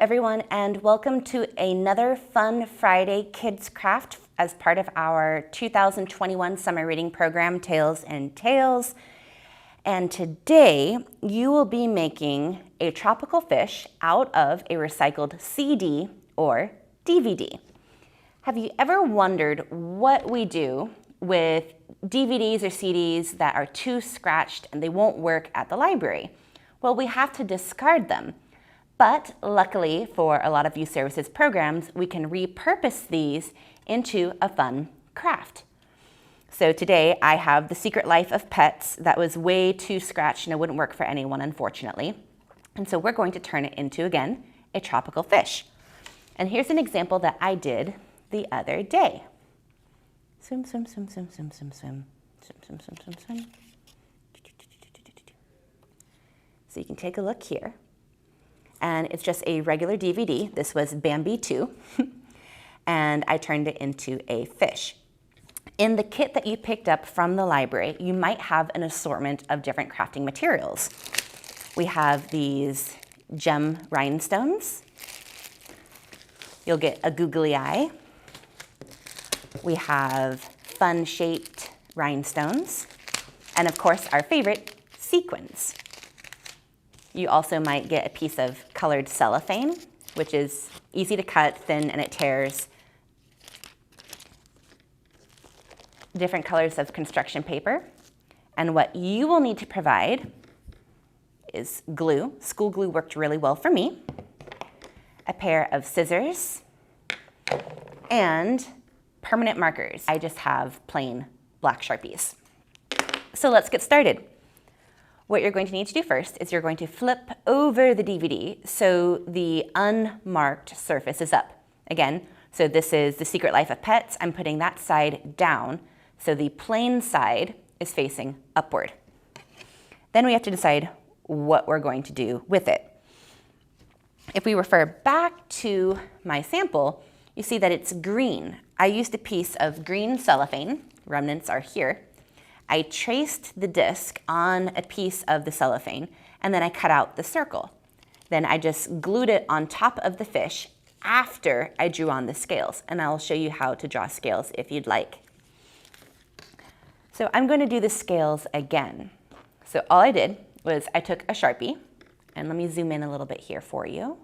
everyone, and welcome to another Fun Friday Kids Craft as part of our 2021 summer reading program, Tales and Tales. And today you will be making a tropical fish out of a recycled CD or DVD. Have you ever wondered what we do with DVDs or CDs that are too scratched and they won't work at the library? Well, we have to discard them. But luckily for a lot of youth services programs, we can repurpose these into a fun craft. So today I have The Secret Life of Pets that was way too scratched and it wouldn't work for anyone, unfortunately. And so we're going to turn it into, again, a tropical fish. And here's an example that I did the other day. Swim, swim, swim, swim, swim, swim, swim. Swim, swim, swim, swim, swim. So you can take a look here. And it's just a regular DVD. This was Bambi 2. And I turned it into a fish. In the kit that you picked up from the library, you might have an assortment of different crafting materials. We have these gem rhinestones. You'll get a googly eye. We have fun-shaped rhinestones. And of course, our favorite, sequins. You also might get a piece of colored cellophane, which is easy to cut, thin, and it tears. Different colors of construction paper. And what you will need to provide is glue. School glue worked really well for me. A pair of scissors and permanent markers. I just have plain black Sharpies. So let's get started. What you're going to need to do first is you're going to flip over the DVD so the unmarked surface is up. Again, so this is The Secret Life of Pets. I'm putting that side down, so the plain side is facing upward. Then we have to decide what we're going to do with it. If we refer back to my sample, you see that it's green. I used a piece of green cellophane, remnants are here. I traced the disc on a piece of the cellophane, and then I cut out the circle. Then I just glued it on top of the fish after I drew on the scales, and I'll show you how to draw scales if you'd like. So I'm going to do the scales again. So all I did was I took a Sharpie, and let me zoom in a little bit here for you.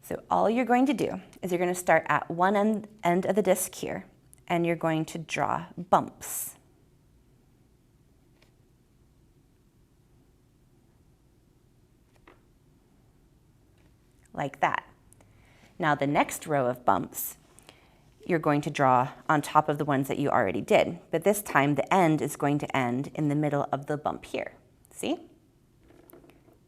So all you're going to do is you're going to start at one end of the disc here, and you're going to draw bumps. Like that. Now the next row of bumps, you're going to draw on top of the ones that you already did, but this time the end is going to end in the middle of the bump here. See? And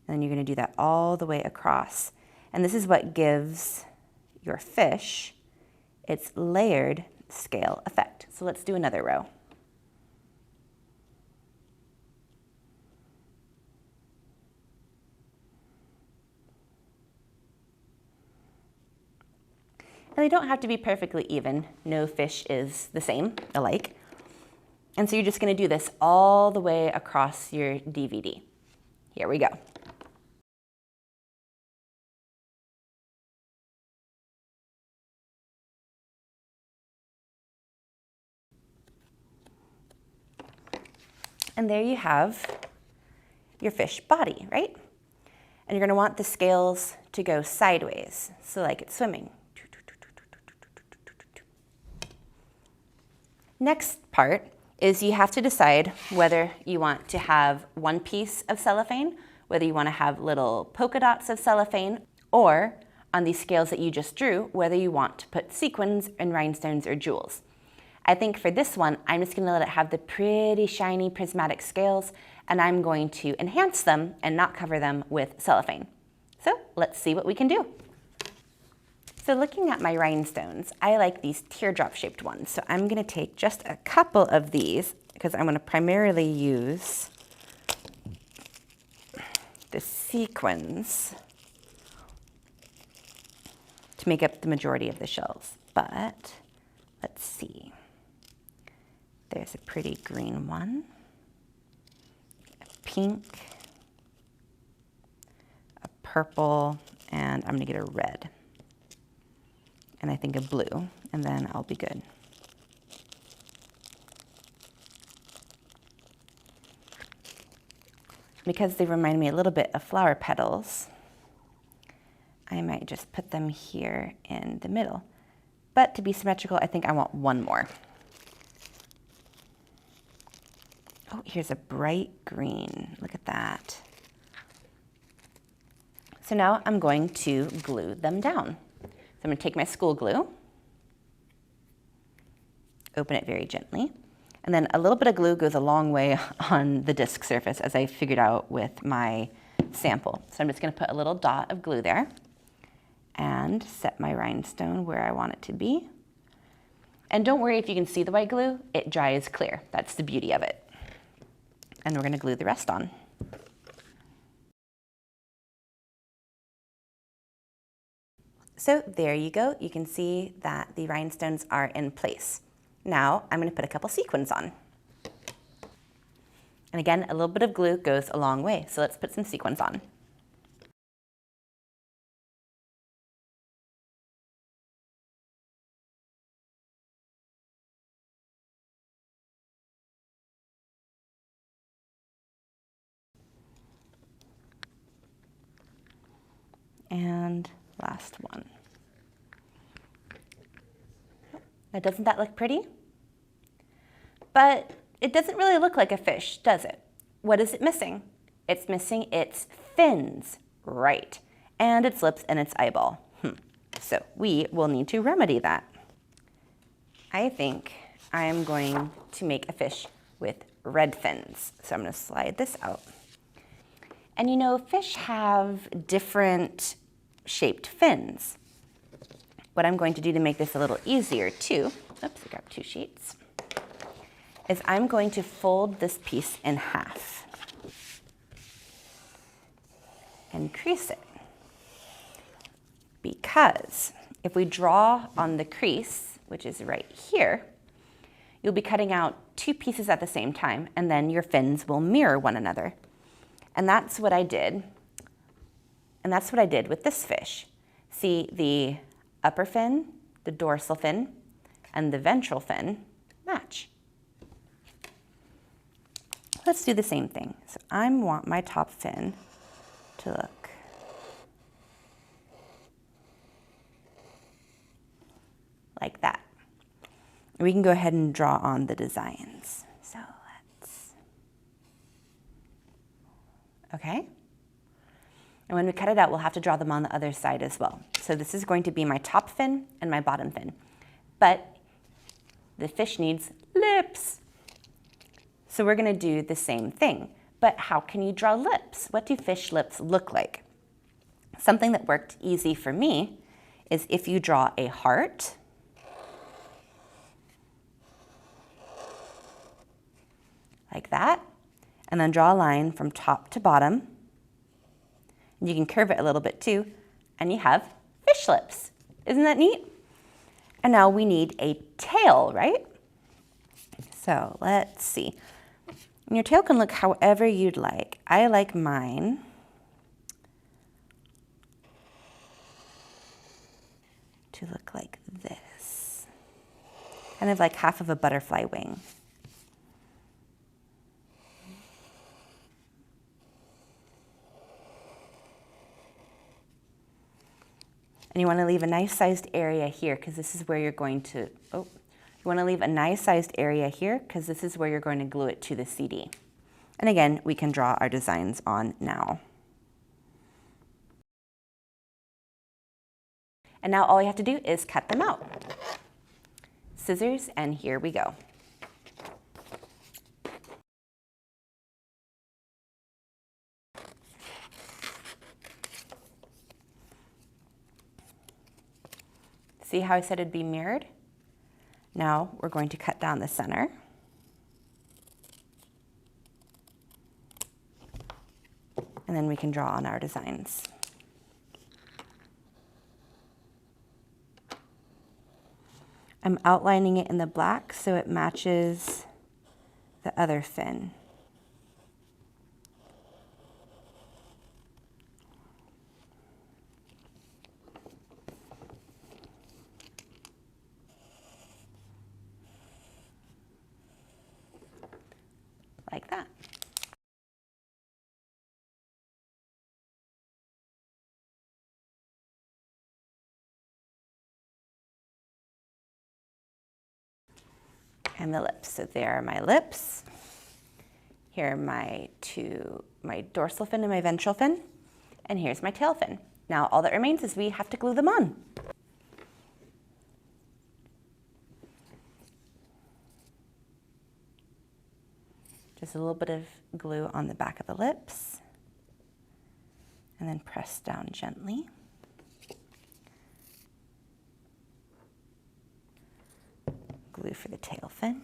then you're going to do that all the way across. And this is what gives your fish its layered scale effect. So let's do another row. And they don't have to be perfectly even. No fish is the same, alike. And so you're just going to do this all the way across your DVD. Here we go. And there you have your fish body, right? And you're going to want the scales to go sideways, so like it's swimming. Next part is you have to decide whether you want to have one piece of cellophane, whether you want to have little polka dots of cellophane, or on these scales that you just drew, whether you want to put sequins and rhinestones or jewels. I think for this one, I'm just going to let it have the pretty shiny prismatic scales, and I'm going to enhance them and not cover them with cellophane. So let's see what we can do. So looking at my rhinestones, I like these teardrop-shaped ones. So I'm going to take just a couple of these because I'm going to primarily use the sequins to make up the majority of the shells. But let's There's a pretty green one, a pink, a purple, and I'm gonna get a red. And I think a blue, and then I'll be good. Because they remind me a little bit of flower petals, I might just put them here in the middle. But to be symmetrical, I think I want one more. Oh, here's a bright green. Look at that. So now I'm going to glue them down. So I'm going to take my school glue, open it very gently, and then a little bit of glue goes a long way on the disc surface, as I figured out with my sample. So I'm just going to put a little dot of glue there and set my rhinestone where I want it to be. And don't worry if you can see the white glue, it dries clear. That's the beauty of it. And we're going to glue the rest on. So there you go. You can see that the rhinestones are in place. Now I'm going to put a couple sequins on. And again, a little bit of glue goes a long way. So let's put some sequins on. And last one. Now, doesn't that look pretty? But it doesn't really look like a fish, does it? What is it missing? It's missing its fins, right, and its lips and its eyeball. So we will need to remedy that. I think I am going to make a fish with red fins. So I'm going to slide this out. And you know, fish have different shaped fins. What I'm going to do to make this a little easier too, oops, I grabbed two sheets, is I'm going to fold this piece in half and crease it. Because if we draw on the crease, which is right here, you'll be cutting out two pieces at the same time, and then your fins will mirror one another. And that's what I did. And that's what I did with this fish. See, the upper fin, the dorsal fin, and the ventral fin match. Let's do the same thing. So I want my top fin to look like that. We can go ahead and draw on the designs. So let's, okay. And when we cut it out, we'll have to draw them on the other side as well. So this is going to be my top fin and my bottom fin. But the fish needs lips. So we're going to do the same thing. But how can you draw lips? What do fish lips look like? Something that worked easy for me is if you draw a heart, like that, and then draw a line from top to bottom. You can curve it a little bit too, and you have fish lips. Isn't that neat? And now we need a tail, right? So let's see. And your tail can look however you'd like. I like mine to look like this. Kind of like half of a butterfly wing. And you want to leave a nice sized area here because this is where you're going to, you want to leave a nice sized area here because this is where you're going to glue it to the CD. And again, we can draw our designs on now. And now all you have to do is cut them out. Scissors, and here we go. See how I said it'd be mirrored? Now we're going to cut down the center. And then we can draw on our designs. I'm outlining it in the black so it matches the other fin. Like that. And the lips. So there are my lips. Here are my dorsal fin and my ventral fin. And here's my tail fin. Now all that remains is we have to glue them on. Just a little bit of glue on the back of the lips. And then press down gently. Glue for the tail fin.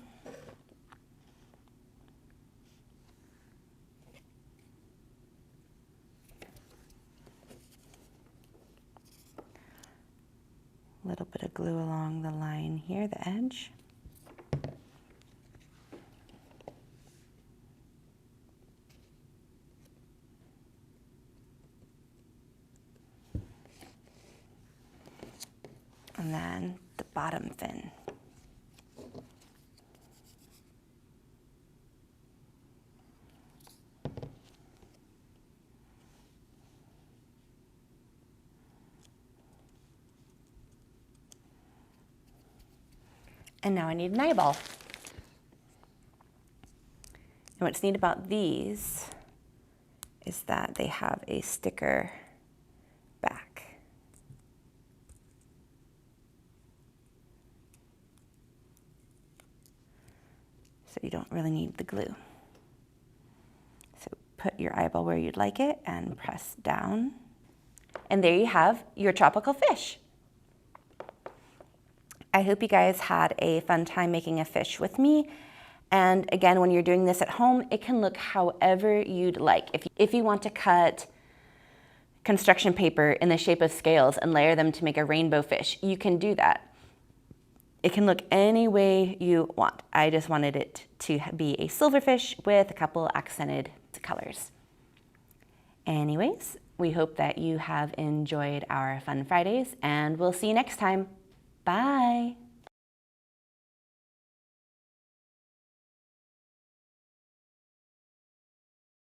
A little bit of glue along the line here, the edge. And then the bottom fin. And now I need an eyeball. And what's neat about these is that they have a sticker back. So you don't really need the glue. So put your eyeball where you'd like it and press down. And there you have your tropical fish. I hope you guys had a fun time making a fish with me. And again, when you're doing this at home, it can look however you'd like. If you want to cut construction paper in the shape of scales and layer them to make a rainbow fish, you can do that. It can look any way you want. I just wanted it to be a silverfish with a couple accented colors. Anyways, we hope that you have enjoyed our Fun Fridays, and we'll see you next time. Bye.